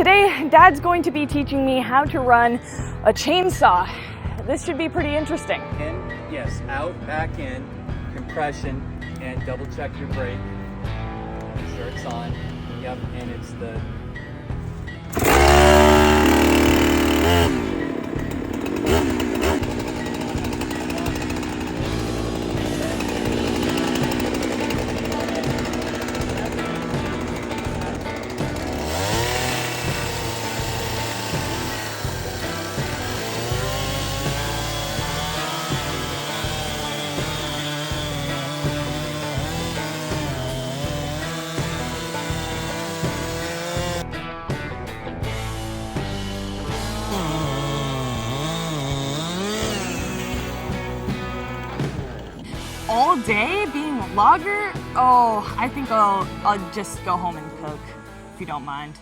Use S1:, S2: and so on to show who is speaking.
S1: Today, Dad's going to be teaching me how to run a chainsaw. This should be pretty interesting.
S2: In, yes, out, back in, compression, and double check your brake. Make sure it's on. Yep, and it's the...
S1: All day being a logger? Oh, I think I'll just go home and cook, if you don't mind.